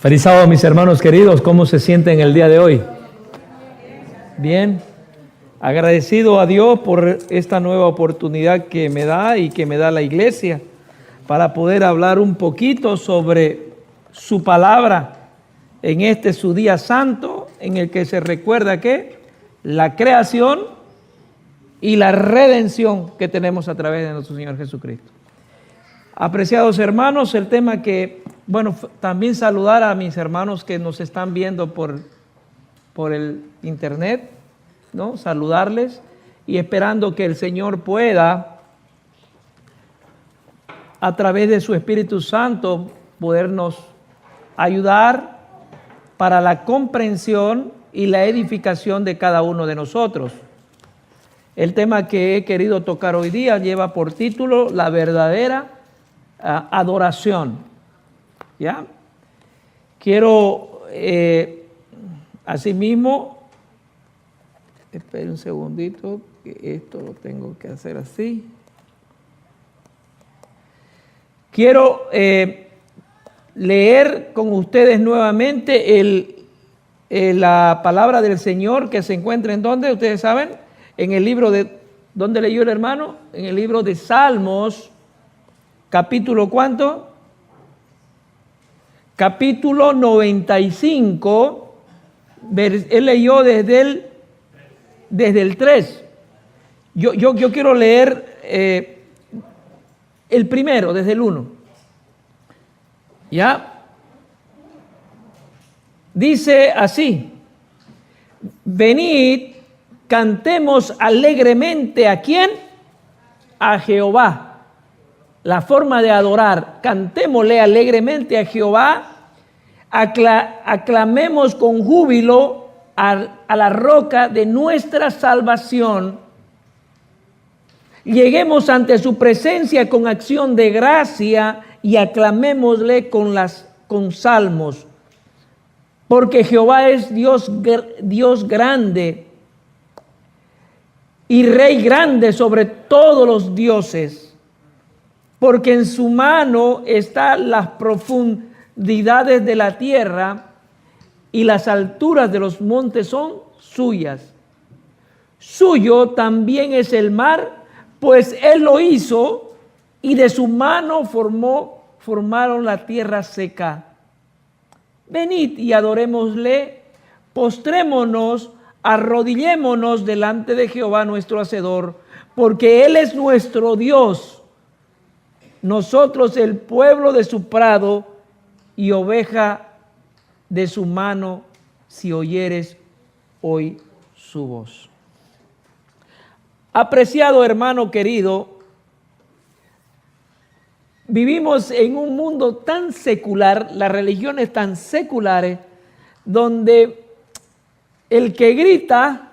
Feliz sábado, mis hermanos queridos. ¿Cómo se sienten el día de hoy? Bien. Agradecido a Dios por esta nueva oportunidad que me da y que me da la iglesia para poder hablar un poquito sobre su palabra en este su día santo, en el que se recuerda que la creación y la redención que tenemos a través de nuestro Señor Jesucristo. Apreciados hermanos, el tema que, también saludar a mis hermanos que nos están viendo por el internet, ¿no? Saludarles y esperando que el Señor pueda, a través de su Espíritu Santo, podernos ayudar para la comprensión y la edificación de cada uno de nosotros. El tema que he querido tocar hoy día lleva por título la verdadera adoración. ¿Ya? Quiero, asimismo, esperen un segundito, que esto lo tengo que hacer así. Quiero leer con ustedes nuevamente la palabra del Señor que se encuentra en donde, ustedes saben, en el libro de, ¿dónde leyó el hermano? En el libro de Salmos, capítulo ¿cuánto? Capítulo 95, él leyó desde el 3. Yo quiero leer el primero, desde el 1. ¿Ya? Dice así: venid, cantemos alegremente, ¿a quién? A Jehová. La forma de adorar: cantémosle alegremente a Jehová, aclamemos con júbilo a la roca de nuestra salvación, lleguemos ante su presencia con acción de gracia y aclamémosle con salmos, porque Jehová es Dios grande y Rey grande sobre todos los dioses. Porque en su mano están las profundidades de la tierra y las alturas de los montes son suyas. Suyo también es el mar, pues él lo hizo y de su mano formaron la tierra seca. Venid y adorémosle, postrémonos, arrodillémonos delante de Jehová nuestro Hacedor, porque él es nuestro Dios. Nosotros el pueblo de su prado y oveja de su mano, si oyeres hoy su voz. Apreciado hermano querido, vivimos en un mundo tan secular, las religiones tan seculares, donde el que grita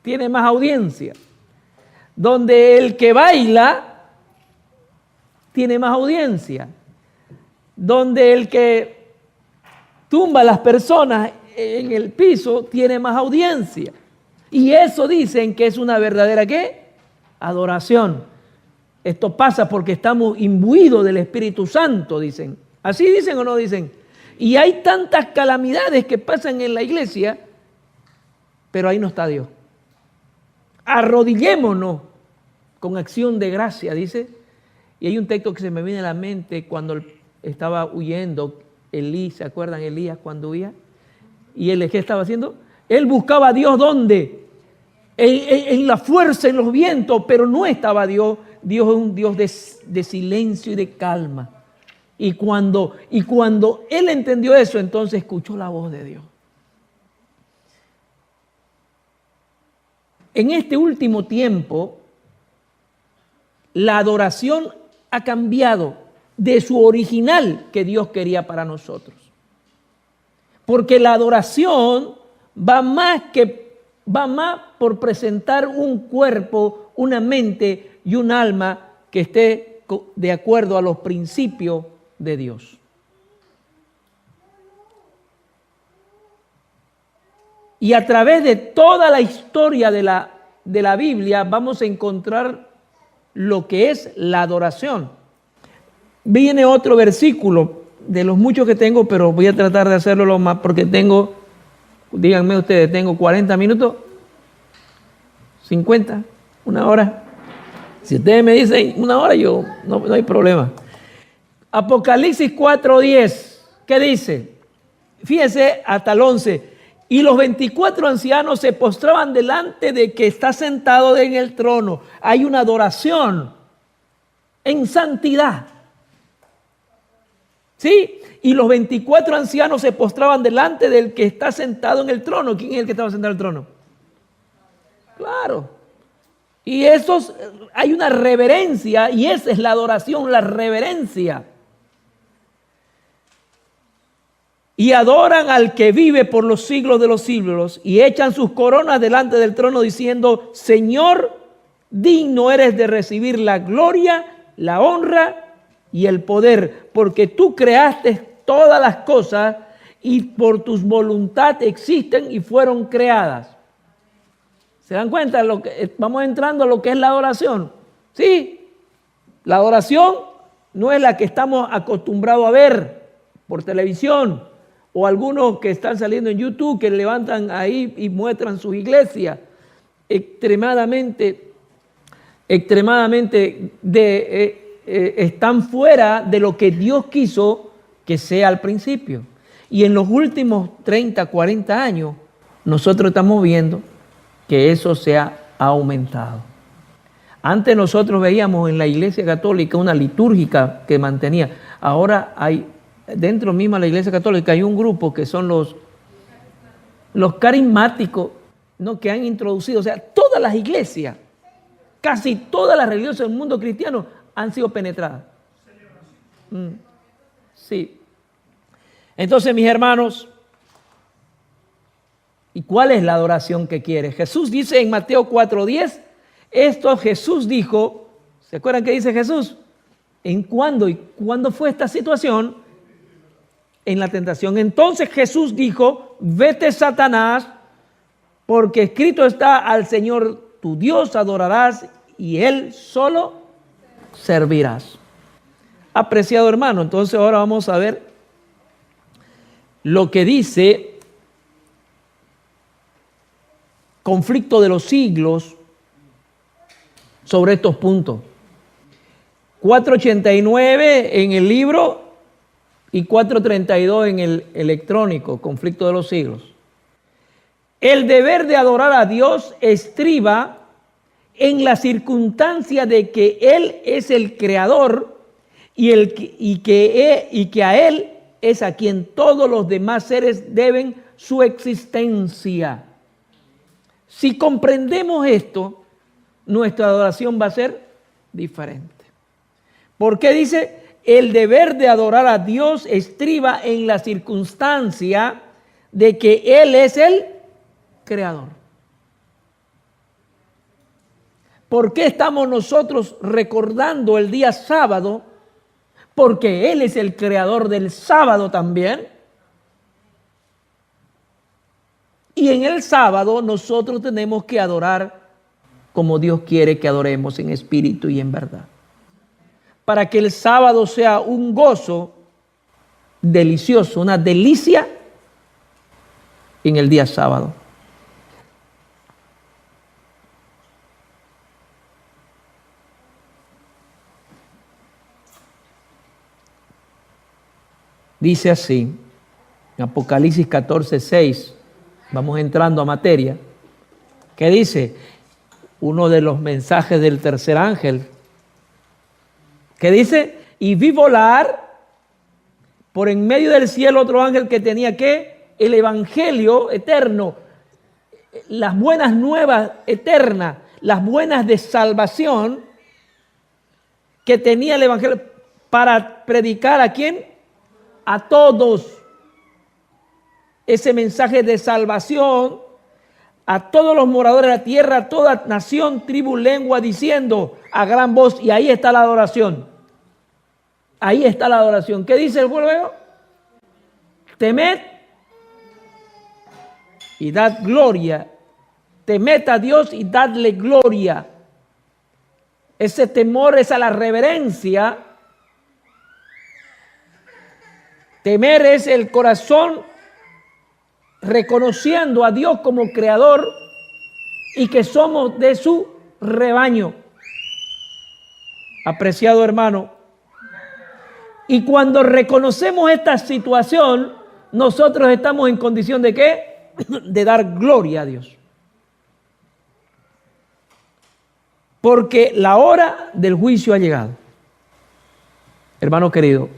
tiene más audiencia, donde el que baila tiene más audiencia, donde el que tumba a las personas en el piso tiene más audiencia. Y eso dicen que es una verdadera ¿qué? Adoración. Esto pasa porque estamos imbuidos del Espíritu Santo, dicen. ¿Así dicen o no dicen? Y hay tantas calamidades que pasan en la iglesia, pero ahí no está Dios. Arrodillémonos con acción de gracia, dice. Y hay un texto que se me viene a la mente cuando estaba huyendo Elías, ¿se acuerdan Elías cuando huía? ¿Y él qué estaba haciendo? Él buscaba a Dios ¿dónde? En la fuerza, en los vientos, pero no estaba Dios. Dios es un Dios de silencio y de calma. Y cuando él entendió eso, entonces escuchó la voz de Dios. En este último tiempo, la adoración ha cambiado de su original que Dios quería para nosotros. Porque la adoración va más por presentar un cuerpo, una mente y un alma que esté de acuerdo a los principios de Dios. Y a través de toda la historia de la Biblia vamos a encontrar lo que es la adoración. Viene otro versículo de los muchos que tengo, pero voy a tratar de hacerlo lo más, porque tengo, díganme ustedes, tengo 40 minutos, 50, una hora. Si ustedes me dicen una hora, yo no hay problema. Apocalipsis 4:10, ¿qué dice? Fíjense hasta el 11. Y los 24 ancianos se postraban delante de que está sentado en el trono. Hay una adoración en santidad. ¿Sí? Y los 24 ancianos se postraban delante del que está sentado en el trono. ¿Quién es el que estaba sentado en el trono? Claro. Y esos, hay una reverencia, y esa es la adoración, la reverencia. Y adoran al que vive por los siglos de los siglos, y echan sus coronas delante del trono diciendo: Señor, digno eres de recibir la gloria, la honra y el poder, porque tú creaste todas las cosas y por tus voluntad existen y fueron creadas. ¿Se dan cuenta? Vamos entrando a lo que es la adoración. Sí, la adoración no es la que estamos acostumbrados a ver por televisión o algunos que están saliendo en YouTube que levantan ahí y muestran sus iglesias extremadamente están fuera de lo que Dios quiso que sea al principio. Y en los últimos 30, 40 años, nosotros estamos viendo que eso se ha aumentado. Antes nosotros veíamos en la Iglesia Católica una litúrgica que mantenía. Ahora hay, dentro misma de la Iglesia Católica, hay un grupo que son los carismáticos, ¿no?, que han introducido. O sea, todas las iglesias, casi todas las religiones del mundo cristiano han sido penetradas. Sí. Entonces, mis hermanos, ¿y cuál es la adoración que quiere? Jesús dice en Mateo 4:10, esto Jesús dijo, ¿se acuerdan qué dice Jesús? ¿En cuándo? ¿Y cuándo fue esta situación? En la tentación. Entonces Jesús dijo: vete, Satanás, porque escrito está: al Señor tu Dios adorarás y Él solo servirás. Apreciado hermano, entonces ahora vamos a ver lo que dice Conflicto de los Siglos sobre estos puntos. 489 en el libro y 432 en el electrónico, Conflicto de los Siglos. El deber de adorar a Dios estriba en la circunstancia de que Él es el creador y que a Él es a quien todos los demás seres deben su existencia. Si comprendemos esto, nuestra adoración va a ser diferente. ¿Por qué dice? El deber de adorar a Dios estriba en la circunstancia de que Él es el creador. ¿Por qué estamos nosotros recordando el día sábado? Porque Él es el creador del sábado también. Y en el sábado nosotros tenemos que adorar como Dios quiere que adoremos, en espíritu y en verdad. Para que el sábado sea un gozo delicioso, una delicia en el día sábado. Dice así, en Apocalipsis 14:6, vamos entrando a materia, que dice uno de los mensajes del tercer ángel, que dice: y vi volar por en medio del cielo otro ángel que tenía el evangelio eterno, las buenas nuevas eternas, las buenas de salvación que tenía el evangelio para predicar ¿a quién? A todos. Ese mensaje de salvación a todos los moradores de la tierra, a toda nación, tribu, lengua, diciendo a gran voz. Y ahí está la adoración. Ahí está la adoración. ¿Qué dice el pueblo? Temed y dad gloria. Temed a Dios y dadle gloria. Ese temor es a la reverencia Temer es el corazón reconociendo a Dios como creador y que somos de su rebaño. Apreciado hermano, y cuando reconocemos esta situación, nosotros estamos en condición de ¿qué? De dar gloria a Dios. Porque la hora del juicio ha llegado. Hermano querido,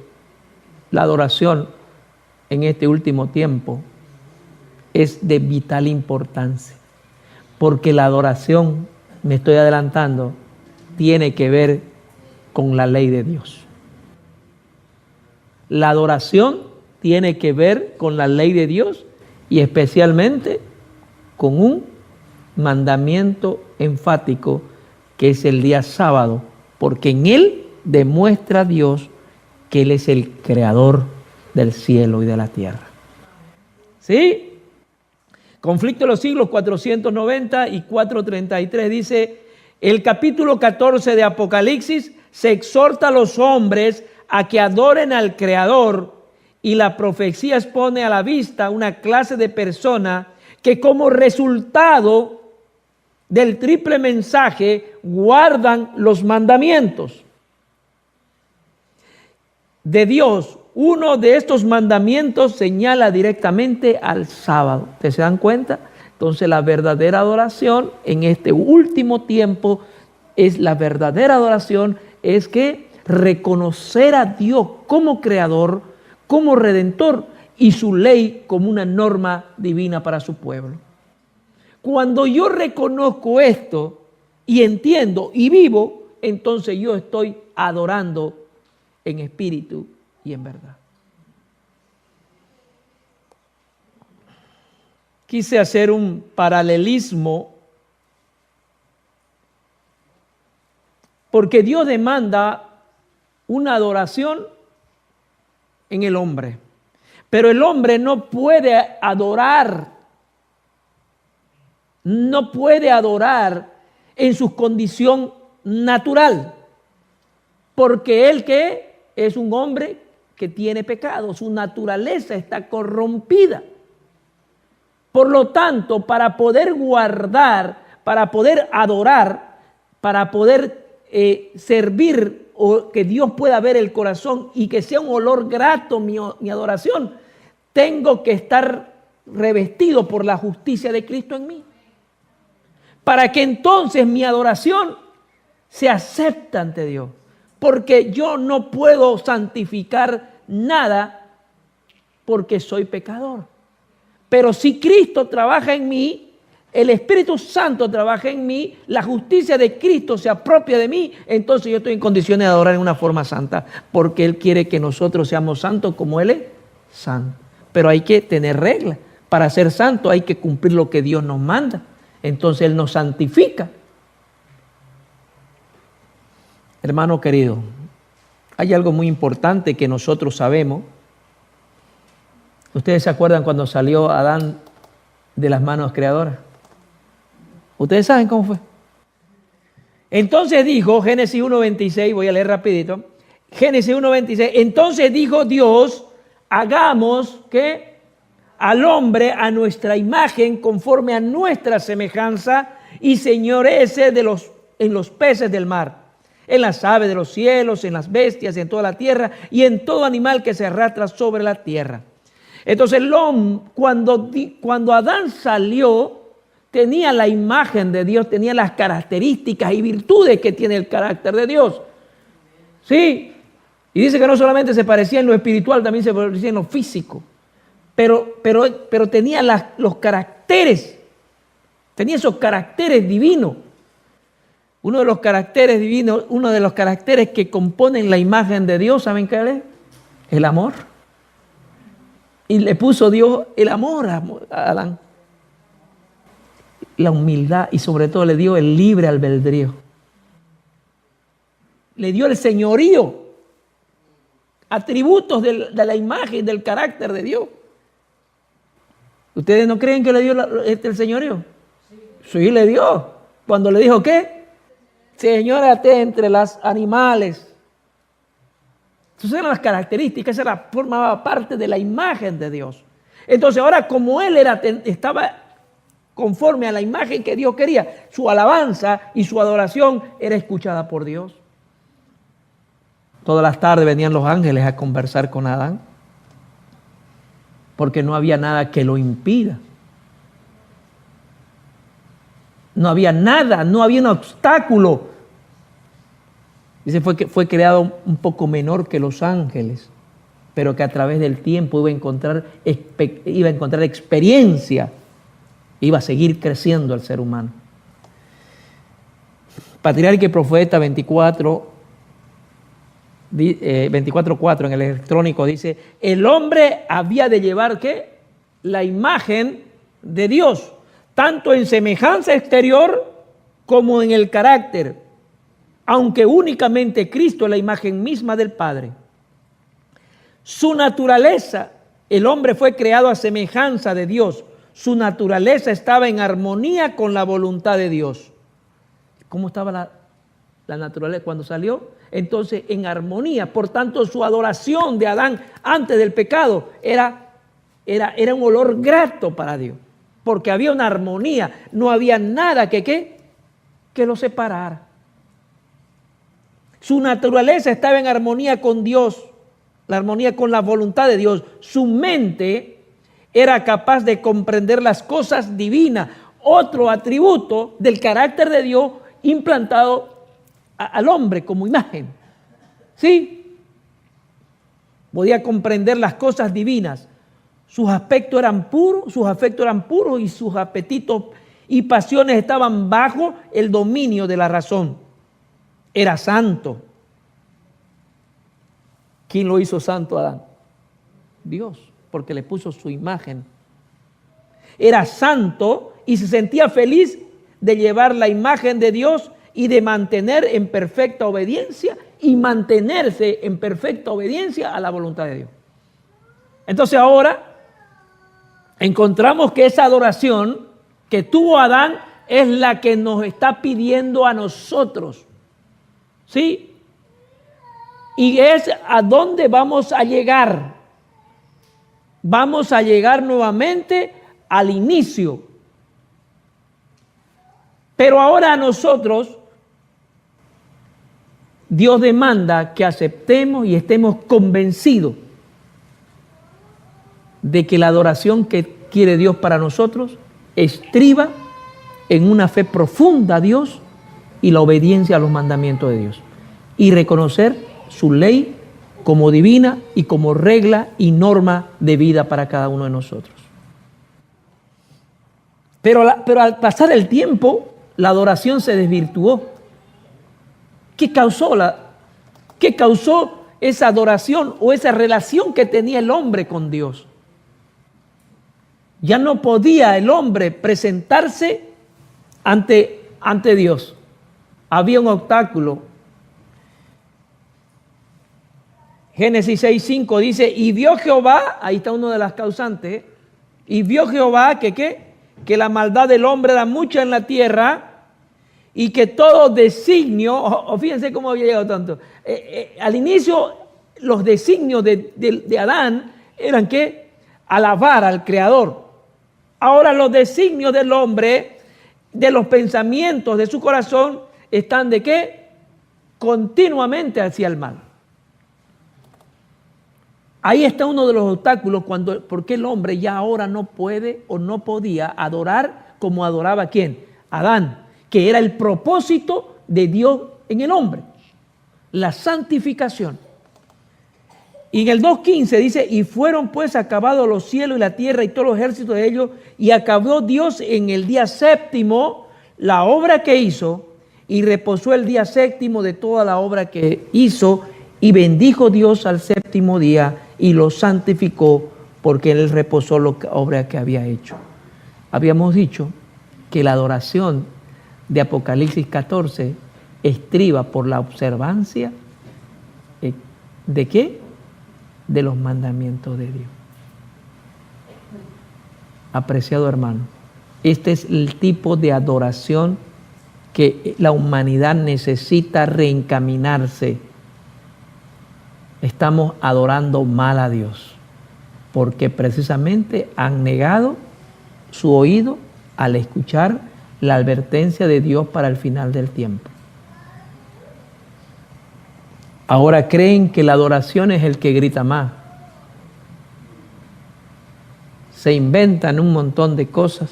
la adoración en este último tiempo es de vital importancia. Porque la adoración, me estoy adelantando, tiene que ver con la ley de Dios. La adoración tiene que ver con la ley de Dios y especialmente con un mandamiento enfático que es el día sábado, porque en él demuestra Dios que Él es el creador del cielo y de la tierra. ¿Sí? Conflicto de los siglos 490 y 433 dice, el capítulo 14 de Apocalipsis se exhorta a los hombres a que adoren al Creador, y la profecía expone a la vista una clase de persona que como resultado del triple mensaje guardan los mandamientos de Dios. Uno de estos mandamientos señala directamente al sábado. ¿Ustedes se dan cuenta? Entonces la verdadera adoración en este último tiempo es la verdadera adoración, es que reconocer a Dios como creador, como redentor y su ley como una norma divina para su pueblo. Cuando yo reconozco esto y entiendo y vivo, entonces yo estoy adorando en espíritu y en verdad. Quise hacer un paralelismo porque Dios demanda una adoración en el hombre, pero el hombre no puede adorar en su condición natural, porque él que es un hombre que tiene pecado, su naturaleza está corrompida. Por lo tanto, para poder guardar, para poder adorar, para poder servir o que Dios pueda ver el corazón y que sea un olor grato mi adoración, tengo que estar revestido por la justicia de Cristo en mí. Para que entonces mi adoración se acepte ante Dios. Porque yo no puedo santificar nada porque soy pecador. Pero si Cristo trabaja en mí, el Espíritu Santo trabaja en mí, la justicia de Cristo se apropia de mí, entonces yo estoy en condiciones de adorar en una forma santa, porque Él quiere que nosotros seamos santos como Él es santo. Pero hay que tener reglas. Para ser santo hay que cumplir lo que Dios nos manda. Entonces Él nos santifica. Hermano querido, hay algo muy importante que nosotros sabemos. ¿Ustedes se acuerdan cuando salió Adán de las manos creadoras? ¿Ustedes saben cómo fue? Entonces dijo, Génesis 1:26, voy a leer rapidito. Génesis 1:26, entonces dijo Dios, hagamos que al hombre a nuestra imagen, conforme a nuestra semejanza, y señorece en los peces del mar, en las aves de los cielos, en las bestias, en toda la tierra y en todo animal que se arrastra sobre la tierra. Entonces cuando Adán salió, tenía la imagen de Dios, tenía las características y virtudes que tiene el carácter de Dios. Sí, y dice que no solamente se parecía en lo espiritual, también se parecía en lo físico. Pero tenía los caracteres, tenía esos caracteres divinos. Uno de los caracteres divinos, uno de los caracteres que componen la imagen de Dios, ¿saben qué es? El amor. Y le puso Dios el amor a Adán. La humildad y sobre todo le dio el libre albedrío. Le dio el señorío. Atributos de la imagen, del carácter de Dios. ¿Ustedes no creen que le dio el señorío? Sí, le dio. Cuando le dijo, ¿qué? Señórate entre los animales. Entonces eran las características, formaba parte de la imagen de Dios. Entonces ahora como él estaba conforme a la imagen que Dios quería, su alabanza y su adoración era escuchada por Dios. Todas las tardes venían los ángeles a conversar con Adán, porque no había nada que lo impida. No había nada, no había un obstáculo. Dice que fue creado un poco menor que los ángeles, pero que a través del tiempo iba a encontrar experiencia, iba a seguir creciendo el ser humano. Patriarca y Profeta 24:4 en el electrónico dice: el hombre había de llevar ¿qué? La imagen de Dios, tanto en semejanza exterior como en el carácter, aunque únicamente Cristo es la imagen misma del Padre. Su naturaleza, el hombre fue creado a semejanza de Dios. Su naturaleza estaba en armonía con la voluntad de Dios. ¿Cómo estaba la naturaleza cuando salió? Entonces, en armonía. Por tanto, su adoración de Adán antes del pecado era un olor grato para Dios, porque había una armonía, no había nada que lo separara. Su naturaleza estaba en armonía con Dios, la armonía con la voluntad de Dios. Su mente era capaz de comprender las cosas divinas, otro atributo del carácter de Dios implantado al hombre como imagen. ¿Sí? Podía comprender las cosas divinas. Sus afectos eran puros y sus apetitos y pasiones estaban bajo el dominio de la razón. Era santo. ¿Quién lo hizo santo a Adán? Dios, porque le puso su imagen. Era santo y se sentía feliz de llevar la imagen de Dios y de mantener en perfecta obediencia y mantenerse en perfecta obediencia a la voluntad de Dios. Entonces ahora encontramos que esa adoración que tuvo Adán es la que nos está pidiendo a nosotros. ¿Sí? Y es a dónde vamos a llegar. Vamos a llegar nuevamente al inicio. Pero ahora a nosotros, Dios demanda que aceptemos y estemos convencidos de que la adoración que quiere Dios para nosotros estriba en una fe profunda a Dios y la obediencia a los mandamientos de Dios. Y reconocer su ley como divina y como regla y norma de vida para cada uno de nosotros. Pero al pasar el tiempo, la adoración se desvirtuó. ¿Qué causó esa adoración o esa relación que tenía el hombre con Dios? Ya no podía el hombre presentarse ante Dios. Había un obstáculo. Génesis 6:5 dice: y vio Jehová, ahí está una de las causantes, y vio Jehová que la maldad del hombre era mucha en la tierra y que todo designio, fíjense cómo había llegado tanto. Al inicio los designios de Adán eran que alabar al Creador. Ahora los designios del hombre, de los pensamientos de su corazón, están de qué? Continuamente hacia el mal. Ahí está uno de los obstáculos porque el hombre ya ahora no puede o no podía adorar como adoraba ¿quién? Adán, que era el propósito de Dios en el hombre, la santificación. Y en el 2:15 dice: y fueron pues acabados los cielos y la tierra y todos los ejércitos de ellos, y acabó Dios en el día séptimo la obra que hizo, y reposó el día séptimo de toda la obra que hizo, y bendijo Dios al séptimo día y lo santificó, porque él reposó la obra que había hecho. Habíamos dicho que la adoración de Apocalipsis 14 estriba por la observancia ¿de qué? De los mandamientos de Dios. Apreciado hermano, este es el tipo de adoración que la humanidad necesita reencaminarse. estamos adorando mal a Dios, porque precisamente han negado su oído al escuchar la advertencia de Dios para el final del tiempo. Ahora creen que la adoración es el que grita más. Se inventan un montón de cosas,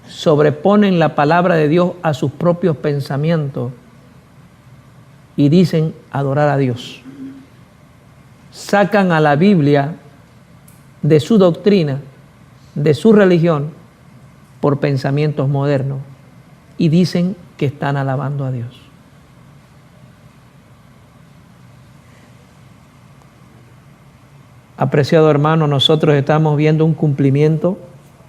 sobreponen la palabra de Dios a sus propios pensamientos y dicen adorar a Dios. Sacan a la Biblia de su doctrina, de su religión, por pensamientos modernos y dicen que están alabando a Dios. Apreciado hermano, nosotros estamos viendo un cumplimiento.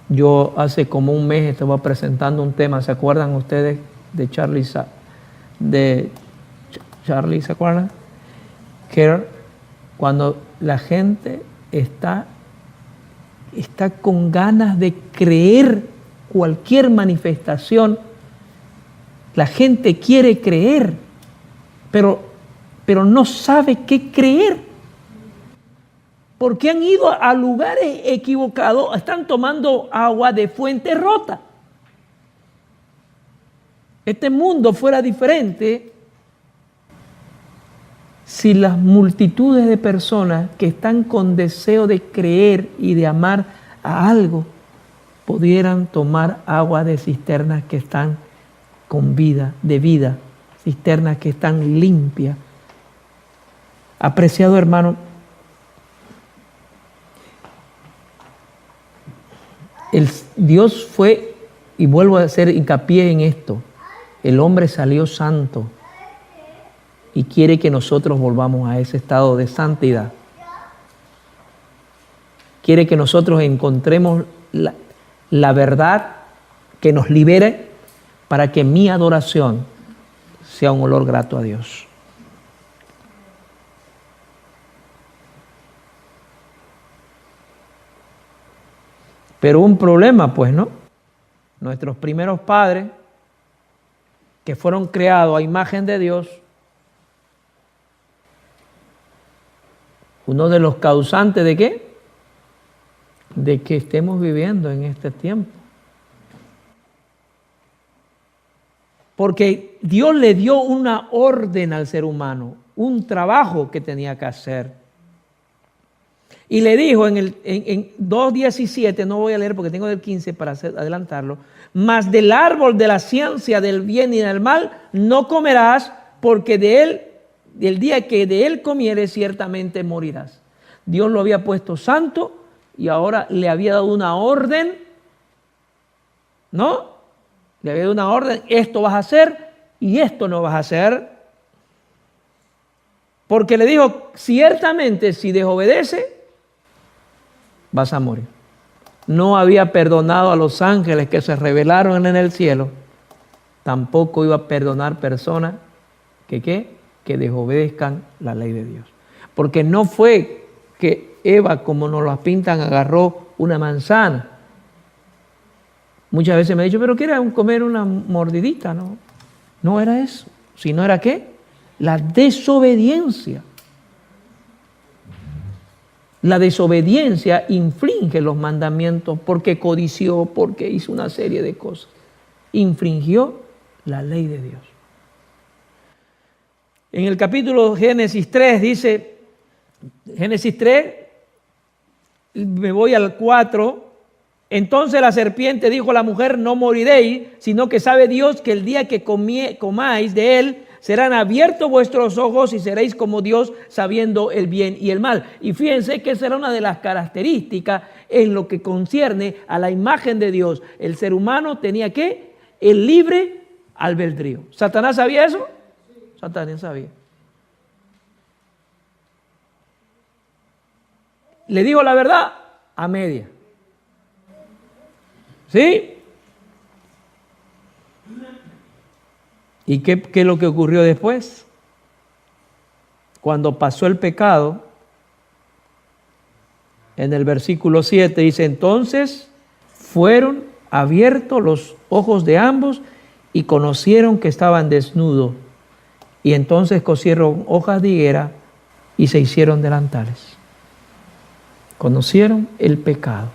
Yo hace como un mes estaba presentando un tema, ¿se acuerdan ustedes de Charlie, ¿se acuerdan? Kerr, cuando la gente está con ganas de creer cualquier manifestación, la gente quiere creer, pero no sabe qué creer. Porque han ido a lugares equivocados, están tomando agua de fuente rota. Este mundo fuera diferente si las multitudes de personas que están con deseo de creer y de amar a algo pudieran tomar agua de cisternas que están con vida, cisternas que están limpias. Apreciado hermano, Dios fue, y vuelvo a hacer hincapié en esto, el hombre salió santo y quiere que nosotros volvamos a ese estado de santidad. Quiere que nosotros encontremos la verdad que nos libere para que mi adoración sea un olor grato a Dios. Pero un problema, pues, ¿no? Nuestros primeros padres, que fueron creados a imagen de Dios, uno de los causantes de ¿qué? De que estemos viviendo en este tiempo. Porque Dios le dio una orden al ser humano, un trabajo que tenía que hacer. Y le dijo en 2:17, no voy a leer porque tengo del 15 para adelantarlo, mas del árbol de la ciencia del bien y del mal no comerás, porque del día que de él comieres ciertamente morirás. Dios lo había puesto santo y ahora le había dado una orden, ¿no? Le había dado una orden, esto vas a hacer y esto no vas a hacer. Porque le dijo, ciertamente si desobedece, vas a morir. No había perdonado a los ángeles que se rebelaron en el cielo, tampoco iba a perdonar personas que desobedezcan la ley de Dios. Porque no fue que Eva, como nos las pintan, agarró una manzana. Muchas veces me han dicho, pero ¿qué era comer una mordidita? No, no era eso, sino era ¿qué? La desobediencia. La desobediencia infringe los mandamientos porque codició, porque hizo una serie de cosas. Infringió la ley de Dios. En el capítulo Génesis 3 dice, Génesis 3, me voy al 4, entonces la serpiente dijo a la mujer, no moriréis, sino que sabe Dios que el día que comáis de él, serán abiertos vuestros ojos y seréis como Dios, sabiendo el bien y el mal. Y fíjense que esa era una de las características en lo que concierne a la imagen de Dios. El ser humano tenía ¿qué? El libre albedrío. ¿Satanás sabía eso? Satanás sabía. Le dijo la verdad a media. ¿Sí? ¿Y qué es lo que ocurrió después? Cuando pasó el pecado, en el versículo 7 dice, entonces fueron abiertos los ojos de ambos y conocieron que estaban desnudos. Y entonces cosieron hojas de higuera y se hicieron delantales. Conocieron el pecado.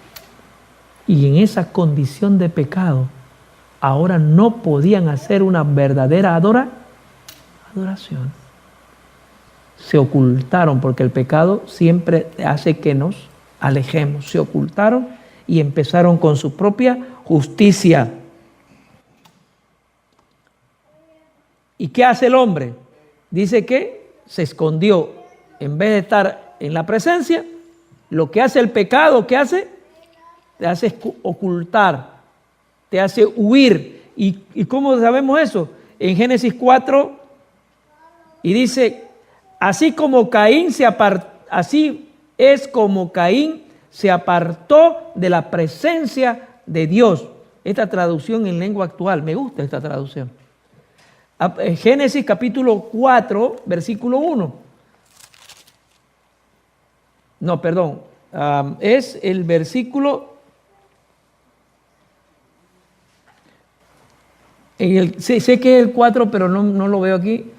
Y en esa condición de pecado, ahora no podían hacer una verdadera adoración. Se ocultaron, porque el pecado siempre hace que nos alejemos. Se ocultaron y empezaron con su propia justicia. ¿Y qué hace el hombre? Dice que se escondió. En vez de estar en la presencia, lo que hace el pecado, ¿qué hace? Te hace ocultar, te hace huir. ¿Y cómo sabemos eso? En Génesis 4, y dice, así es como Caín se apartó de la presencia de Dios. Esta traducción en lengua actual, me gusta esta traducción. Génesis capítulo 4, versículo 1. No, perdón. Es el versículo... sé que es el 4, pero no lo veo aquí.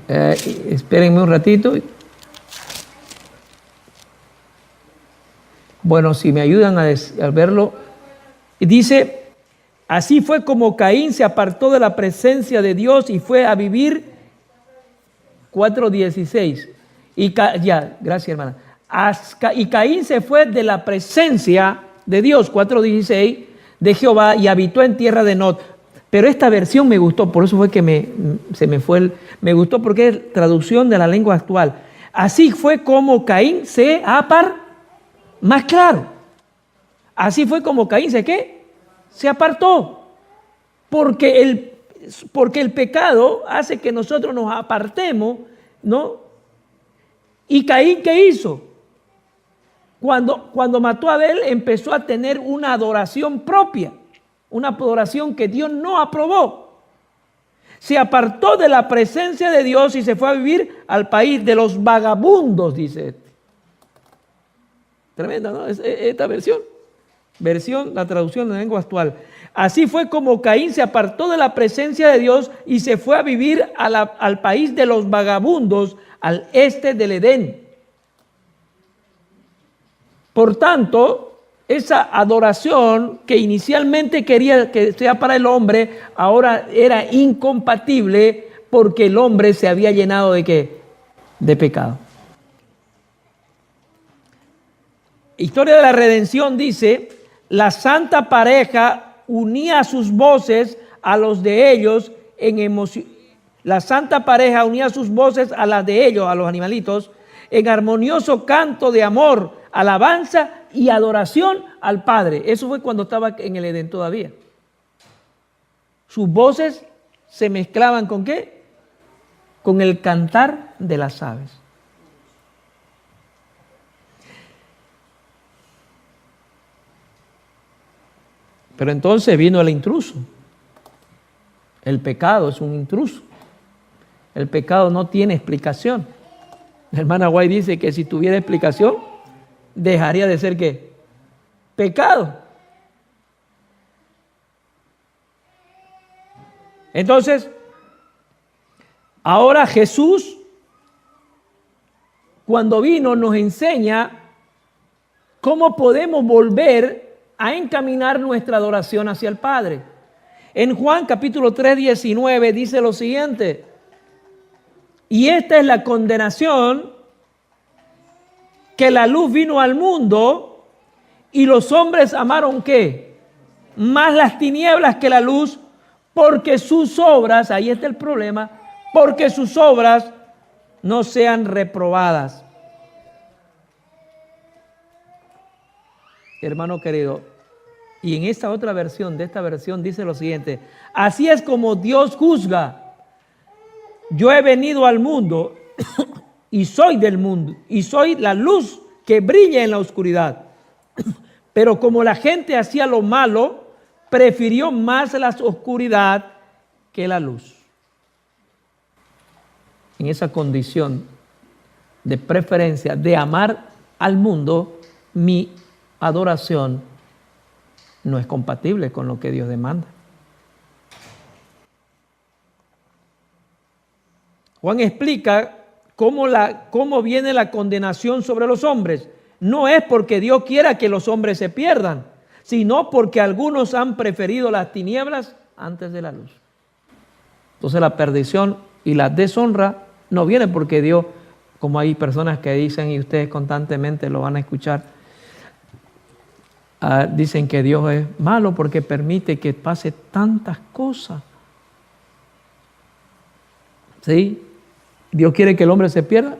Espérenme un ratito. Bueno, si me ayudan a verlo. Dice, así fue como Caín se apartó de la presencia de Dios y fue a vivir 4:16. Gracias, hermana. Y Caín se fue de la presencia de Dios, 4:16, de Jehová, y habitó en tierra de Nod. Pero esta versión me gustó, por eso fue que me gustó, porque es traducción de la lengua actual. Así fue como Caín se apartó. Más claro. Así fue como Caín se apartó. Porque el pecado hace que nosotros nos apartemos, ¿no? ¿Y Caín qué hizo? Cuando mató a Abel, empezó a tener una adoración propia, una adoración que Dios no aprobó. Se apartó de la presencia de Dios y se fue a vivir al país de los vagabundos, dice. Tremenda, ¿no? Esta versión, la traducción de la lengua actual. Así fue como Caín se apartó de la presencia de Dios y se fue a vivir al país de los vagabundos, al este del Edén. Por tanto, esa adoración que inicialmente quería que sea para el hombre, ahora era incompatible porque el hombre se había llenado ¿de qué? De pecado. Historia de la redención dice, la santa pareja unía sus voces a los de ellos en emoción. La santa pareja unía sus voces a las de ellos, a los animalitos, en armonioso canto de amor, alabanza y adoración al Padre. Eso fue cuando estaba en el Edén todavía. Sus voces se mezclaban ¿con qué? Con el cantar de las aves. Pero entonces vino el intruso. El pecado es un intruso. El pecado no tiene explicación. La hermana White dice que si tuviera explicación, dejaría de ser ¿qué? Pecado. Entonces, ahora Jesús, cuando vino, nos enseña cómo podemos volver a encaminar nuestra adoración hacia el Padre. En Juan capítulo 3:19 dice lo siguiente: y esta es la condenación, que la luz vino al mundo y los hombres amaron ¿qué? Más las tinieblas que la luz, porque sus obras, ahí está el problema, porque sus obras no sean reprobadas. Hermano querido, y en esta otra versión, de esta versión dice lo siguiente: así es como Dios juzga. Yo he venido al mundo y soy del mundo y soy la luz que brilla en la oscuridad. Pero como la gente hacía lo malo, prefirió más la oscuridad que la luz. En esa condición de preferencia de amar al mundo, mi adoración no es compatible con lo que Dios demanda. Juan explica cómo viene la condenación sobre los hombres. No es porque Dios quiera que los hombres se pierdan, sino porque algunos han preferido las tinieblas antes de la luz. Entonces la perdición y la deshonra no viene porque Dios, como hay personas que dicen, y ustedes constantemente lo van a escuchar, dicen que Dios es malo porque permite que pase tantas cosas. ¿Sí? ¿Dios quiere que el hombre se pierda?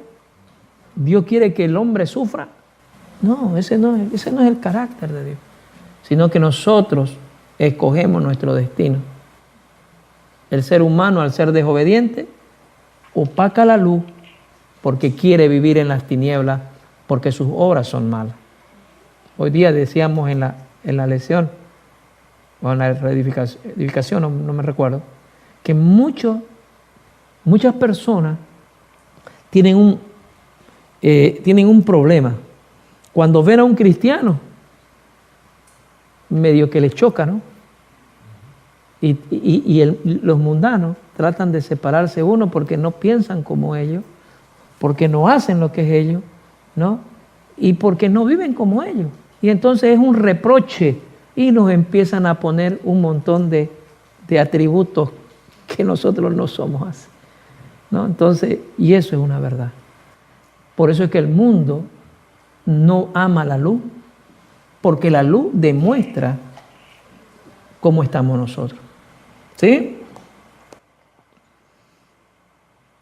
¿Dios quiere que el hombre sufra? No, ese no es el carácter de Dios, sino que nosotros escogemos nuestro destino. El ser humano, al ser desobediente, opaca la luz porque quiere vivir en las tinieblas, porque sus obras son malas. Hoy día decíamos en la lección, o en la edificación, no me recuerdo, que muchas personas tienen un problema. Cuando ven a un cristiano, medio que les choca, ¿no? Y los mundanos tratan de separarse uno porque no piensan como ellos, porque no hacen lo que es ellos, ¿no? Y porque no viven como ellos. Y entonces es un reproche y nos empiezan a poner un montón de atributos que nosotros no somos así, ¿no? Entonces, y eso es una verdad. Por eso es que el mundo no ama la luz, porque la luz demuestra cómo estamos nosotros. ¿Sí?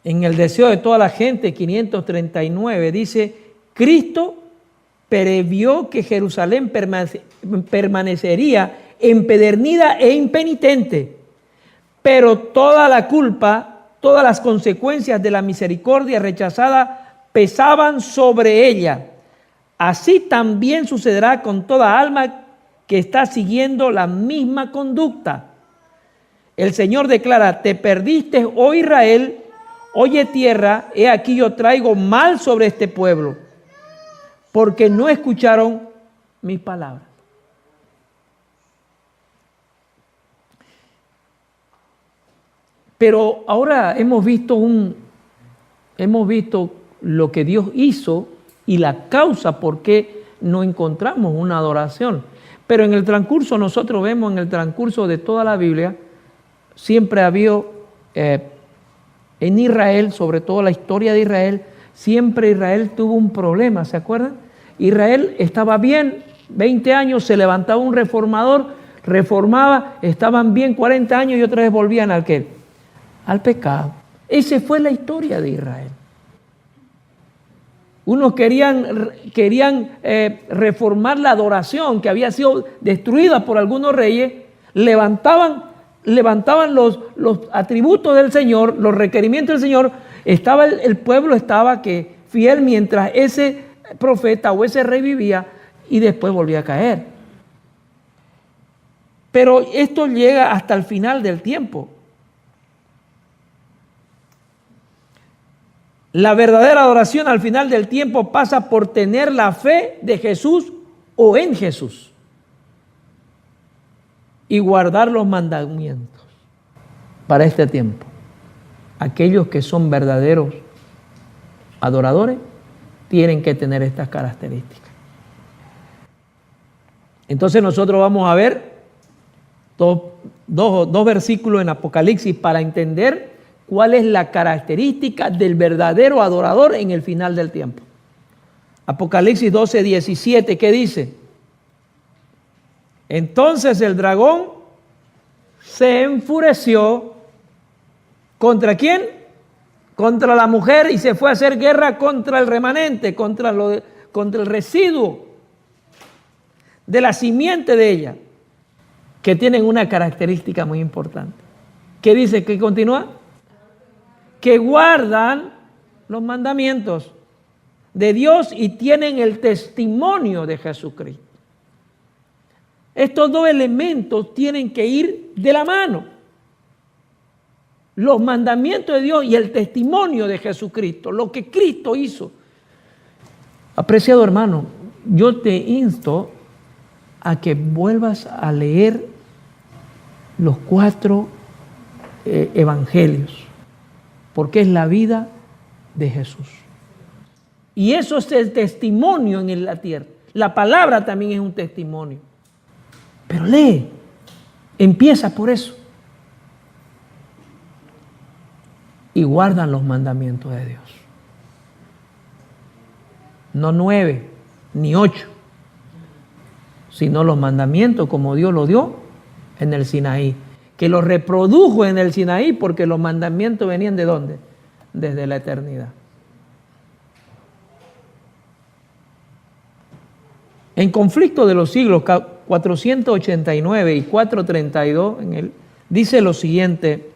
En el deseo de toda la gente, 539, dice, Cristo previó que Jerusalén permanecería empedernida e impenitente, pero toda la culpa, todas las consecuencias de la misericordia rechazada pesaban sobre ella. Así también sucederá con toda alma que está siguiendo la misma conducta. El Señor declara, te perdiste, oh Israel, oye tierra, he aquí yo traigo mal sobre este pueblo, porque no escucharon mis palabras. Pero ahora hemos visto lo que Dios hizo y la causa por qué no encontramos una adoración. Pero en el transcurso, nosotros vemos en el transcurso de toda la Biblia, siempre ha habido en Israel, sobre todo la historia de Israel, siempre Israel tuvo un problema, ¿se acuerdan? Israel estaba bien, 20 años, se levantaba un reformador, reformaba, estaban bien 40 años y otra vez volvían al ¿qué? Al pecado. Esa fue la historia de Israel. Unos querían reformar la adoración que había sido destruida por algunos reyes, levantaban los atributos del Señor, los requerimientos del Señor, el pueblo estaba fiel mientras ese profeta o ese rey vivía y después volvía a caer. Pero esto llega hasta el final del tiempo. La verdadera adoración al final del tiempo pasa por tener la fe de Jesús o en Jesús y guardar los mandamientos para este tiempo. Aquellos que son verdaderos adoradores tienen que tener estas características. Entonces nosotros vamos a ver dos versículos en Apocalipsis para entender cuál es la característica del verdadero adorador en el final del tiempo. Apocalipsis 12:17, ¿qué dice? Entonces el dragón se enfureció. ¿Contra quién? Contra la mujer y se fue a hacer guerra contra el remanente, contra el residuo de la simiente de ella, que tienen una característica muy importante. ¿Qué dice? ¿Qué continúa? Que guardan los mandamientos de Dios y tienen el testimonio de Jesucristo. Estos dos elementos tienen que ir de la mano. Los mandamientos de Dios y el testimonio de Jesucristo, lo que Cristo hizo. Apreciado hermano, yo te insto a que vuelvas a leer los 4 evangelios. porque es la vida de Jesús. Y eso es el testimonio en la tierra. La palabra también es un testimonio. Pero lee, empieza por eso. Y guardan los mandamientos de Dios. No 9, ni 8, sino los mandamientos como Dios los dio en el Sinaí. Que los reprodujo en el Sinaí porque los mandamientos venían ¿de dónde? Desde la eternidad. En Conflicto de los Siglos 489 y 432, dice lo siguiente,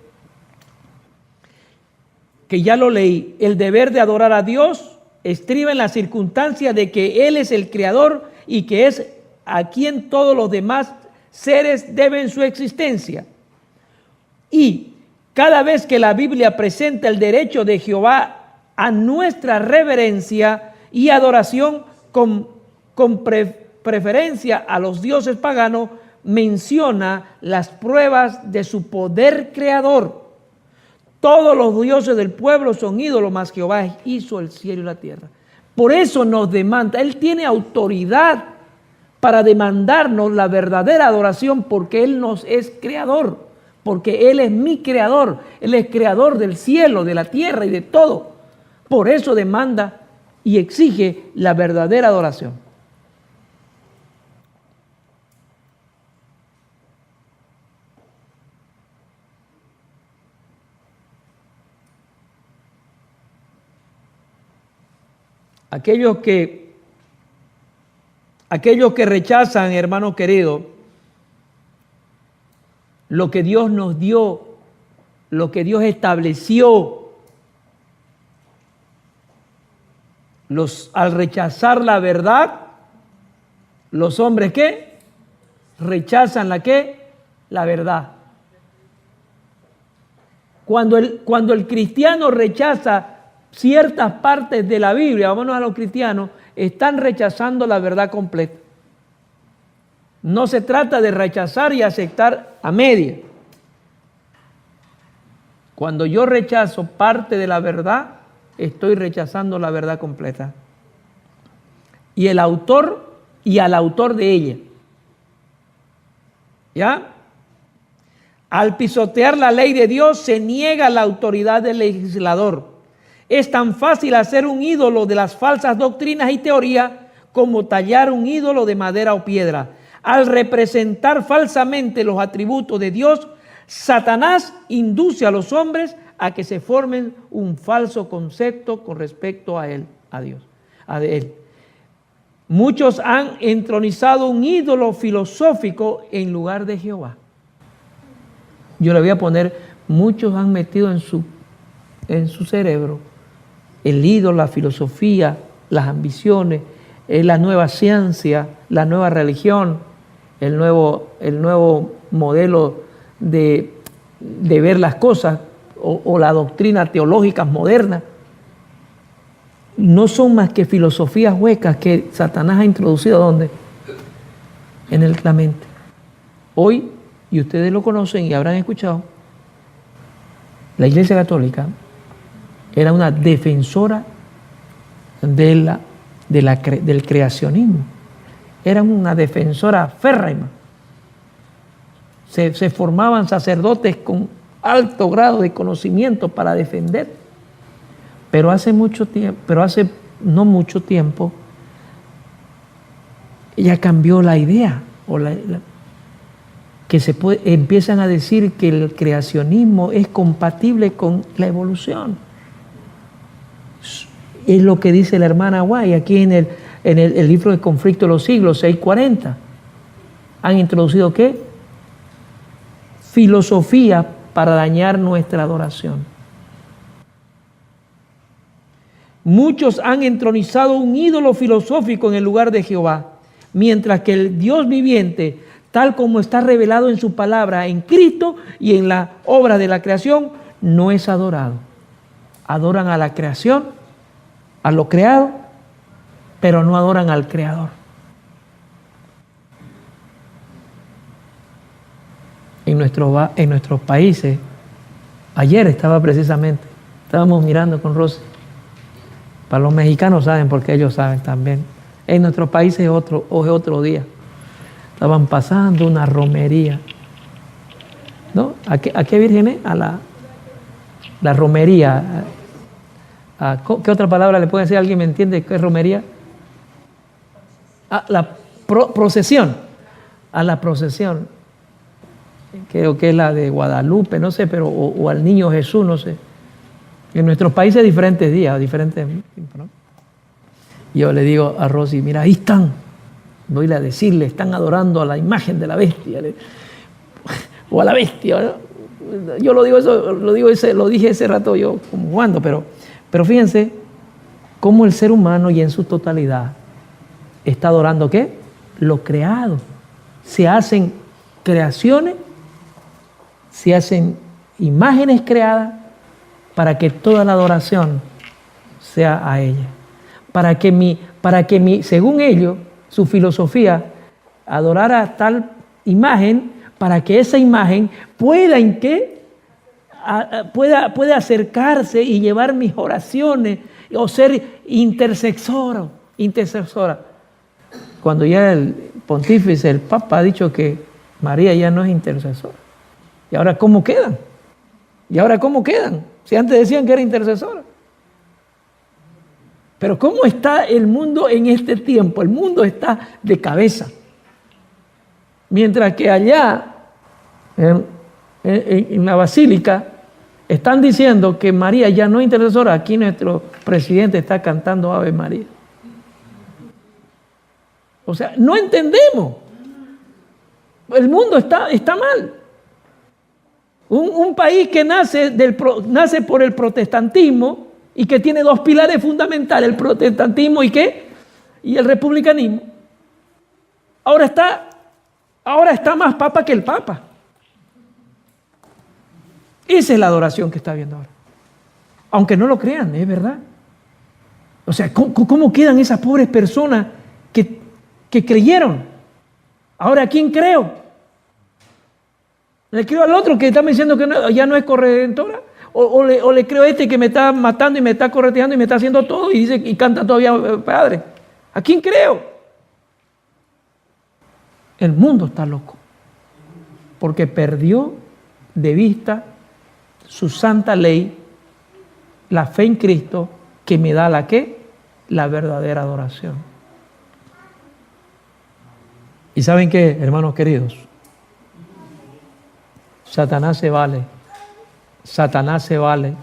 que ya lo leí: el deber de adorar a Dios estriba en la circunstancia de que Él es el Creador y que es a quien todos los demás seres deben su existencia. Y cada vez que la Biblia presenta el derecho de Jehová a nuestra reverencia y adoración con preferencia a los dioses paganos, menciona las pruebas de su poder creador. Todos los dioses del pueblo son ídolos, mas Jehová hizo el cielo y la tierra. Por eso nos demanda, Él tiene autoridad para demandarnos la verdadera adoración, porque Él nos es creador, porque Él es mi creador, Él es creador del cielo, de la tierra y de todo. Por eso demanda y exige la verdadera adoración. Aquellos que rechazan, hermano querido, lo que Dios nos dio, lo que Dios estableció, al rechazar la verdad, los hombres ¿qué? Rechazan la ¿qué? La verdad. Cuando el cristiano rechaza ciertas partes de la Biblia, vámonos a los cristianos, están rechazando la verdad completa. No se trata de rechazar y aceptar a media. Cuando yo rechazo parte de la verdad, estoy rechazando la verdad completa. Y al autor de ella. ¿Ya? Al pisotear la ley de Dios, se niega la autoridad del legislador. Es tan fácil hacer un ídolo de las falsas doctrinas y teorías como tallar un ídolo de madera o piedra. Al representar falsamente los atributos de Dios, Satanás induce a los hombres a que se formen un falso concepto con respecto a él, a Dios, a él. Muchos han entronizado un ídolo filosófico en lugar de Jehová. Yo le voy a poner, muchos han metido en su cerebro el ídolo, la filosofía, las ambiciones, la nueva ciencia, la nueva religión, el nuevo modelo de ver las cosas o la doctrina teológica moderna. No son más que filosofías huecas que Satanás ha introducido ¿dónde? En la mente. Hoy, y ustedes lo conocen y habrán escuchado, la Iglesia Católica era una defensora del creacionismo. Era una defensora férrima. Se formaban sacerdotes con alto grado de conocimiento para defender. Pero hace no mucho tiempo, ella cambió la idea, empiezan a decir que el creacionismo es compatible con la evolución. Es lo que dice la hermana Guay aquí en el libro de Conflicto de los Siglos, 640. Han introducido ¿qué? Filosofía para dañar nuestra adoración. Muchos han entronizado un ídolo filosófico en el lugar de Jehová, mientras que el Dios viviente, tal como está revelado en su palabra, en Cristo y en la obra de la creación, no es adorado. Adoran a la creación, a lo creado, pero no adoran al Creador. En nuestros países, ayer estaba precisamente Estábamos mirando con Rosy. Para los mexicanos saben, porque ellos saben también. En nuestro país es otro día. Estaban pasando una romería. ¿No? ¿A qué virgen es? A la romería. ¿Qué otra palabra le puede decir? ¿Alguien me entiende qué es romería? A la procesión. A la procesión. Creo que es la de Guadalupe, no sé, pero o al niño Jesús, no sé. En nuestros países diferentes días, diferentes tiempos, ¿no? Yo le digo a Rosy, mira, ahí están. Voy a decirle, están adorando a la imagen de la bestia. O a la bestia, ¿no? Yo lo dije ese rato yo como jugando, pero fíjense cómo el ser humano y en su totalidad está adorando ¿qué? Lo creado. Se hacen creaciones, se hacen imágenes creadas para que toda la adoración sea a ella. Para que según ellos, su filosofía, adorar a tal imagen, para que esa imagen pueda pueda acercarse y llevar mis oraciones o ser intercesora. Cuando ya el pontífice, el Papa, ha dicho que María ya no es intercesora. ¿Y ahora cómo quedan? Si antes decían que era intercesora. Pero ¿cómo está el mundo en este tiempo? El mundo está de cabeza. Mientras que allá, en la basílica, están diciendo que María ya no es intercesora. Aquí nuestro presidente está cantando Ave María. O sea, no entendemos. El mundo está mal. Un país que nace por el protestantismo y que tiene dos pilares fundamentales, el protestantismo y el republicanismo. Ahora está más papa que el papa. Esa es la adoración que está viendo ahora. Aunque no lo crean, es verdad. O sea, ¿cómo quedan esas pobres personas que creyeron? Ahora, ¿a quién creo? ¿Le creo al otro que está me diciendo que ya no es corredentora? ¿O le creo a este que me está matando y me está correteando y me está haciendo todo y dice y canta todavía Padre? ¿A quién creo? El mundo está loco porque perdió de vista su santa ley, la fe en Cristo, que me da la verdadera adoración. ¿Y saben qué, hermanos queridos? Satanás se vale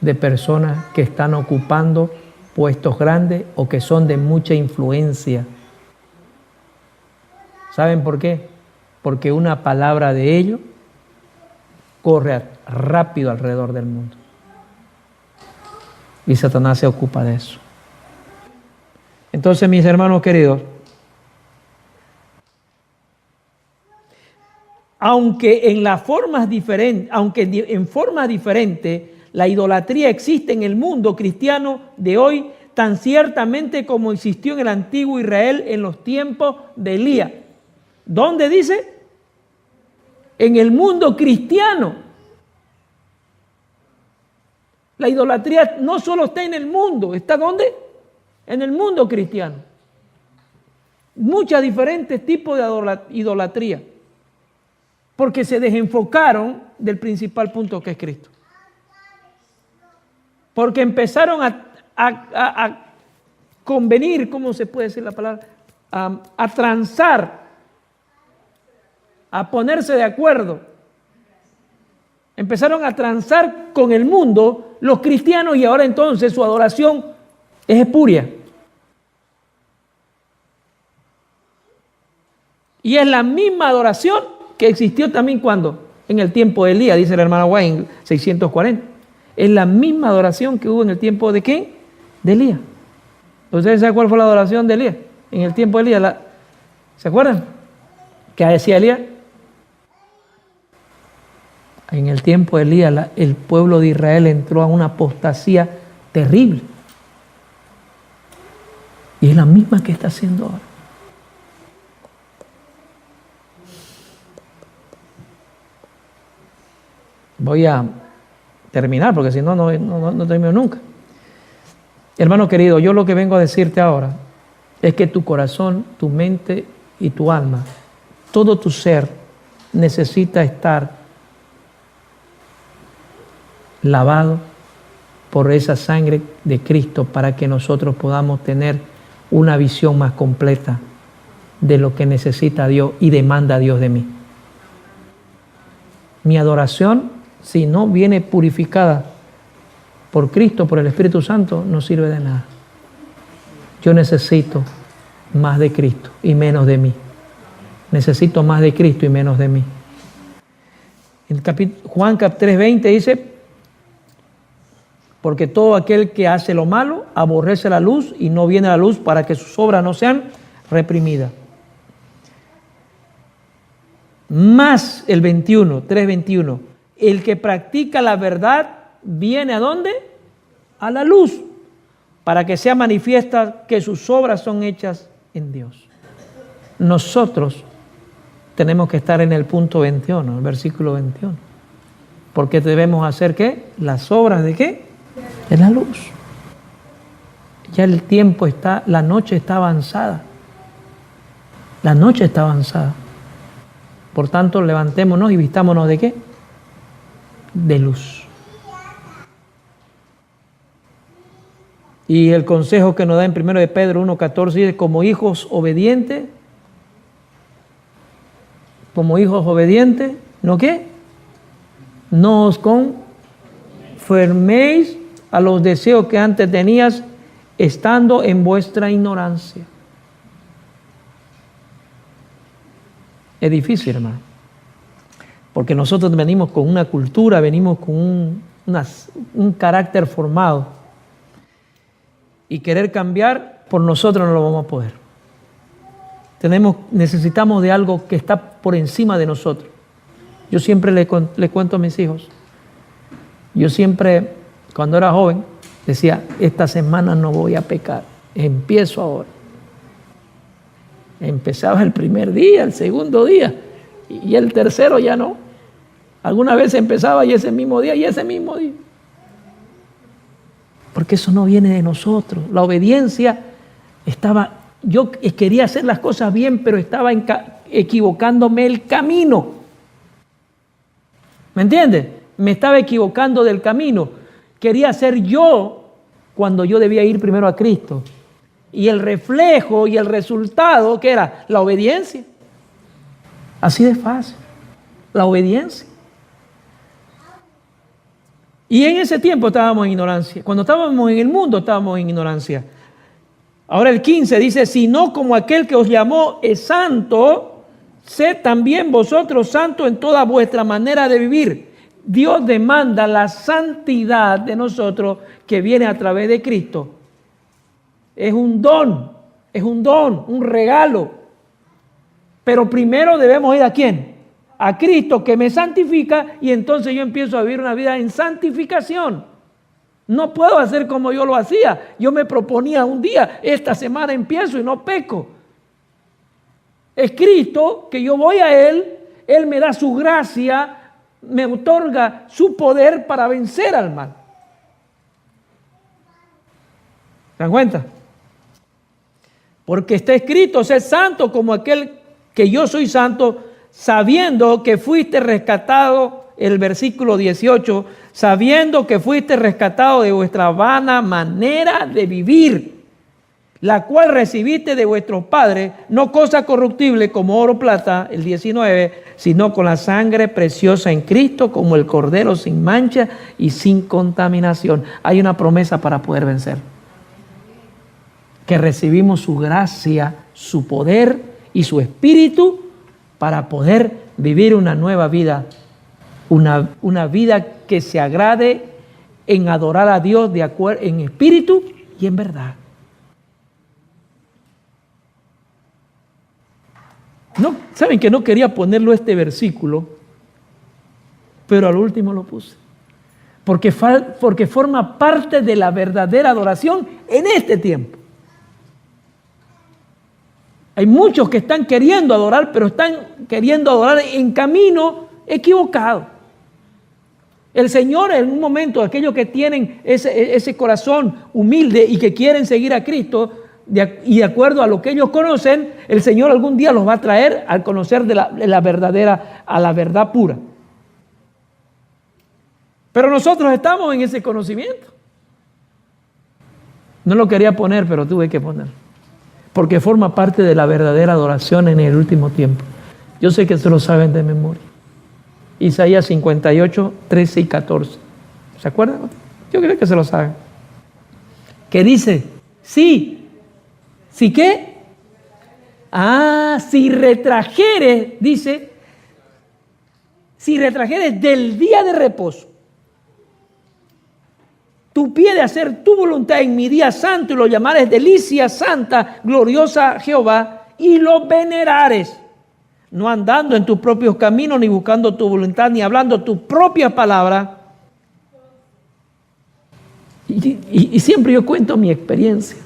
de personas que están ocupando puestos grandes o que son de mucha influencia. ¿Saben por qué? Porque una palabra de ellos corre rápido alrededor del mundo. Y Satanás se ocupa de eso. Entonces, mis hermanos queridos, aunque en formas diferentes la idolatría existe en el mundo cristiano de hoy, tan ciertamente como existió en el antiguo Israel en los tiempos de Elías. ¿Dónde dice? En el mundo cristiano. La idolatría no solo está en el mundo, ¿está dónde? En el mundo cristiano. Muchos diferentes tipos de idolatría. Porque se desenfocaron del principal punto que es Cristo. Porque empezaron a convenir, ¿cómo se puede decir la palabra? A transar, a ponerse de acuerdo. Empezaron a transar con el mundo los cristianos y ahora entonces su adoración es espuria. Y es la misma adoración que existió también cuando, en el tiempo de Elías, dice la hermana Wayne, en 640. Es la misma adoración que hubo en el tiempo de ¿quién? De Elías. ¿Ustedes saben cuál fue la adoración de Elías? En el tiempo de Elías, ¿se acuerdan? ¿Qué decía Elías? En el tiempo de Elías, el pueblo de Israel entró a una apostasía terrible. Y es la misma que está haciendo ahora. Voy a terminar, porque si no, no termino nunca. Hermano querido, yo lo que vengo a decirte ahora es que tu corazón, tu mente y tu alma, todo tu ser necesita estar lavado por esa sangre de Cristo para que nosotros podamos tener una visión más completa de lo que necesita Dios y demanda Dios de mí. Mi adoración, si no viene purificada por Cristo, por el Espíritu Santo, no sirve de nada. Yo necesito más de Cristo y menos de mí. Necesito más de Cristo y menos de mí. En Juan 3:20 dice, porque todo aquel que hace lo malo aborrece la luz y no viene a la luz para que sus obras no sean reprimidas. Más el 3:21, el que practica la verdad viene ¿a dónde? A la luz, para que sea manifiesta que sus obras son hechas en Dios. Nosotros tenemos que estar en el punto 21, el versículo 21. Porque debemos hacer ¿qué? Las obras de ¿qué? De la luz. Ya el tiempo está, la noche está avanzada. La noche está avanzada. Por tanto, levantémonos y vistámonos ¿de qué? De luz. Y el consejo que nos da en 1 de Pedro 1:14 dice, como hijos obedientes, ¿no qué? No os conforméis a los deseos que antes tenías, estando en vuestra ignorancia. Es difícil, hermano, porque nosotros venimos con una cultura, venimos con un carácter formado, y querer cambiar por nosotros no lo vamos a poder. Necesitamos de algo que está por encima de nosotros. Yo siempre le cuento a mis hijos, yo siempre, cuando era joven, decía, esta semana no voy a pecar, empiezo ahora. Empezaba el primer día, el segundo día, y el tercero ya no. Alguna vez empezaba y ese mismo día. Porque eso no viene de nosotros. La obediencia yo quería hacer las cosas bien, pero estaba equivocándome el camino. ¿Me entiendes? Me estaba equivocando del camino. Quería ser yo cuando yo debía ir primero a Cristo. Y el reflejo y el resultado, ¿qué era? La obediencia. Así de fácil. La obediencia. Y en ese tiempo estábamos en ignorancia. Cuando estábamos en el mundo estábamos en ignorancia. Ahora el 15 dice, sino como aquel que os llamó es santo, sed también vosotros santos en toda vuestra manera de vivir. Dios demanda la santidad de nosotros que viene a través de Cristo. Es un don, un regalo. Pero primero debemos ir ¿a quién? A Cristo, que me santifica, y entonces yo empiezo a vivir una vida en santificación. No puedo hacer como yo lo hacía. Yo me proponía un día, esta semana empiezo y no peco. Es Cristo que yo voy a Él, Él me da su gracia, me otorga su poder para vencer al mal. ¿Se dan cuenta? Porque está escrito, sé santo como aquel que yo soy santo, sabiendo que fuiste rescatado, el versículo 18, sabiendo que fuiste rescatado de vuestra vana manera de vivir, la cual recibiste de vuestros padres, no cosa corruptible como oro o plata, el 19, sino con la sangre preciosa en Cristo, como el cordero sin mancha y sin contaminación. Hay una promesa para poder vencer. Que recibimos su gracia, su poder y su espíritu para poder vivir una nueva vida, una vida que se agrade en adorar a Dios en espíritu y en verdad. No, ¿saben que no quería ponerlo este versículo? Pero al último lo puse. Porque forma parte de la verdadera adoración en este tiempo. Hay muchos que están queriendo adorar, pero están queriendo adorar en camino equivocado. El Señor en un momento, aquellos que tienen ese corazón humilde y que quieren seguir a Cristo, y de acuerdo a lo que ellos conocen, el Señor algún día los va a traer al conocer de la verdadera, a la verdad pura. Pero nosotros estamos en ese conocimiento. No lo quería poner, pero tuve que poner. Porque forma parte de la verdadera adoración en el último tiempo. Yo sé que se lo saben de memoria. Isaías 58, 13 y 14. ¿Se acuerdan? Yo creo que se lo saben. Que dice, sí qué. Si retrajeres, dice, si retrajeres del día de reposo tu pie de hacer tu voluntad en mi día santo y lo llamares delicia santa, gloriosa Jehová, y lo venerares, no andando en tus propios caminos, ni buscando tu voluntad, ni hablando tu propia palabra. Y siempre yo cuento mi experiencia.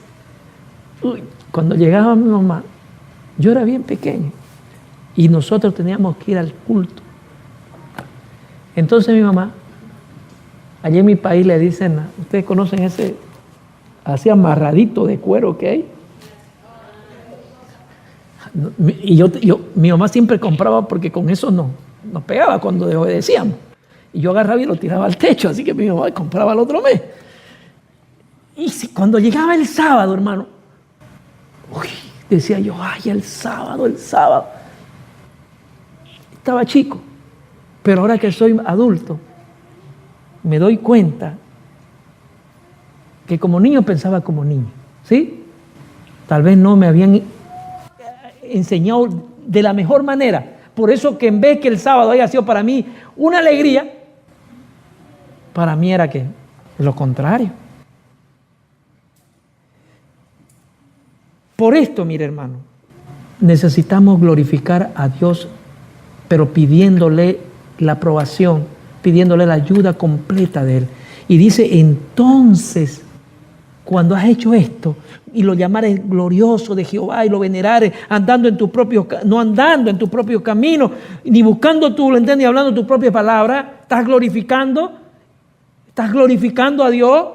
Cuando llegaba mi mamá, yo era bien pequeño y nosotros teníamos que ir al culto. Entonces mi mamá, allí en mi país le dicen, ustedes conocen ese así amarradito de cuero que hay. Y mi mamá siempre compraba porque con eso nos pegaba cuando desobedecíamos. Y yo agarraba y lo tiraba al techo, así que mi mamá compraba el otro mes. Y cuando llegaba el sábado, hermano, decía yo, ay, el sábado. Estaba chico, pero ahora que soy adulto, me doy cuenta que como niño pensaba como niño, ¿sí? Tal vez no me habían enseñado de la mejor manera. Por eso que en vez que el sábado haya sido para mí una alegría, para mí era que lo contrario. Por esto, mire hermano, necesitamos glorificar a Dios, pero pidiéndole la aprobación, pidiéndole la ayuda completa de Él. Y dice, entonces, cuando has hecho esto, y lo llamares glorioso de Jehová, y lo venerares, no andando en tu propio camino, ni buscando tu voluntad, ni hablando tu propia palabra, estás glorificando a Dios,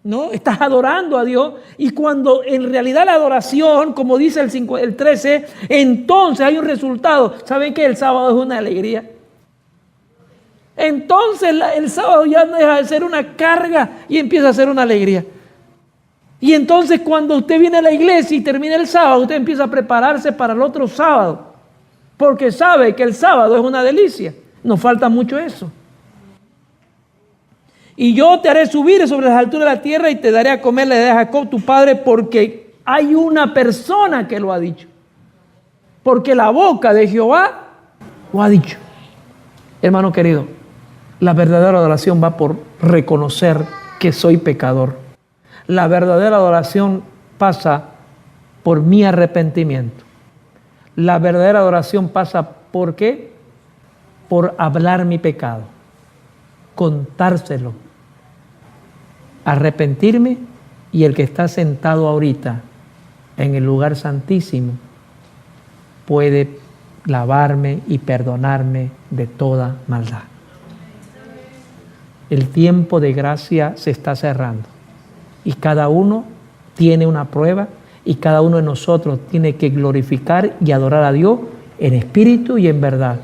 ¿no? Estás adorando a Dios. Y cuando en realidad la adoración, como dice el 13, entonces hay un resultado. ¿Saben qué? El sábado es una alegría. Entonces el sábado ya no deja de ser una carga y empieza a ser una alegría. Y entonces cuando usted viene a la iglesia y termina el sábado, usted empieza a prepararse para el otro sábado, porque sabe que el sábado es una delicia. Nos falta mucho eso. Y yo te haré subir sobre las alturas de la tierra y te daré a comer la heredad de Jacob tu padre, porque hay una persona que lo ha dicho. Porque la boca de Jehová lo ha dicho. Hermano querido, la verdadera adoración va por reconocer que soy pecador. La verdadera adoración pasa por mi arrepentimiento. La verdadera adoración pasa ¿por qué? Por hablar mi pecado, contárselo, arrepentirme, y el que está sentado ahorita en el lugar santísimo puede lavarme y perdonarme de toda maldad. El tiempo de gracia se está cerrando y cada uno tiene una prueba y cada uno de nosotros tiene que glorificar y adorar a Dios en espíritu y en verdad.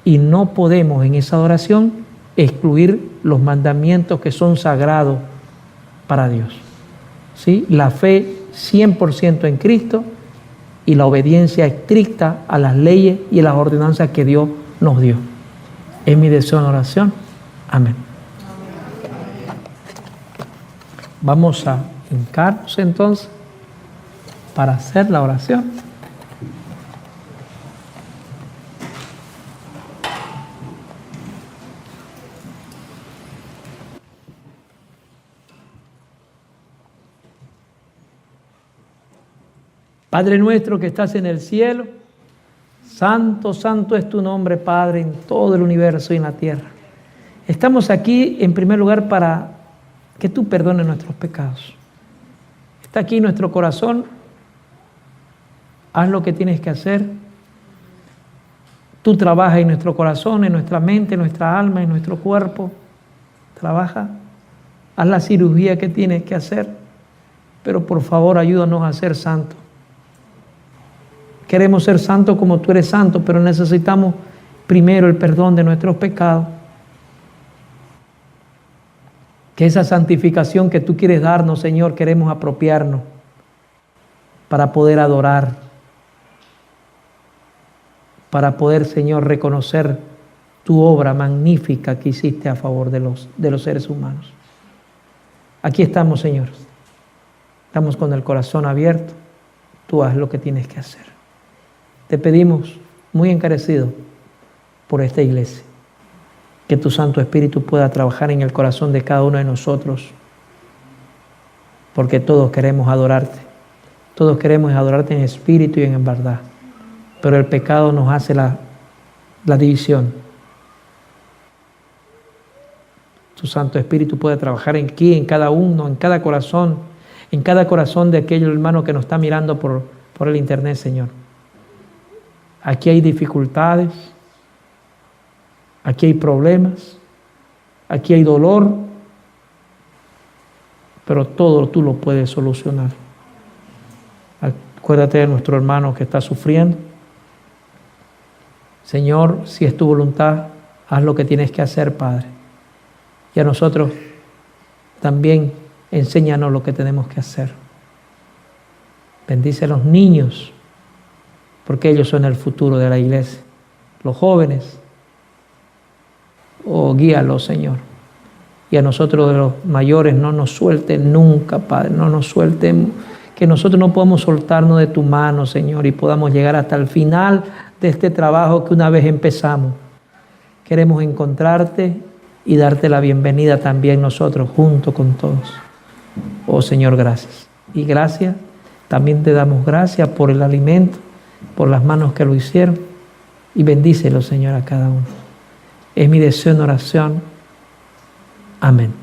Y no podemos en esa adoración excluir los mandamientos que son sagrados para Dios. ¿Sí? La fe 100% en Cristo y la obediencia estricta a las leyes y a las ordenanzas que Dios nos dio. Es mi deseo en oración. Amén. Vamos a hincarnos entonces para hacer la oración. Padre nuestro que estás en el cielo, santo, santo es tu nombre, Padre, en todo el universo y en la tierra. Estamos aquí en primer lugar para que tú perdones nuestros pecados. Está aquí nuestro corazón, haz lo que tienes que hacer. Tú trabajas en nuestro corazón, en nuestra mente, en nuestra alma, en nuestro cuerpo. trabaja, haz la cirugía que tienes que hacer, pero por favor ayúdanos a ser santos. Queremos ser santos como tú eres santo, pero necesitamos primero el perdón de nuestros pecados. Que esa santificación que tú quieres darnos, Señor, queremos apropiarnos para poder adorar, para poder, Señor, reconocer tu obra magnífica que hiciste a favor de los seres humanos. Aquí estamos, Señor. Estamos con el corazón abierto. Tú haz lo que tienes que hacer. Te pedimos, muy encarecido, por esta iglesia, que tu Santo Espíritu pueda trabajar en el corazón de cada uno de nosotros, porque todos queremos adorarte. Todos queremos adorarte en espíritu y en verdad, pero el pecado nos hace la división. Tu Santo Espíritu puede trabajar aquí, en cada uno, en cada corazón de aquel hermano que nos está mirando por el internet, Señor. Aquí hay dificultades, aquí hay problemas, aquí hay dolor, pero todo tú lo puedes solucionar. Acuérdate de nuestro hermano que está sufriendo. Señor, si es tu voluntad, haz lo que tienes que hacer, Padre. Y a nosotros también enséñanos lo que tenemos que hacer. Bendice a los niños, porque ellos son el futuro de la iglesia. Los jóvenes, guíalos, Señor. Y a nosotros de los mayores, no nos suelten nunca, Padre, no nos suelten, que nosotros no podamos soltarnos de tu mano, Señor, y podamos llegar hasta el final de este trabajo que una vez empezamos. Queremos encontrarte y darte la bienvenida también nosotros, junto con todos. Oh Señor, gracias. Y gracias, también te damos gracias por el alimento, por las manos que lo hicieron, y bendícelo, Señor, a cada uno. Es mi deseo en oración. Amén.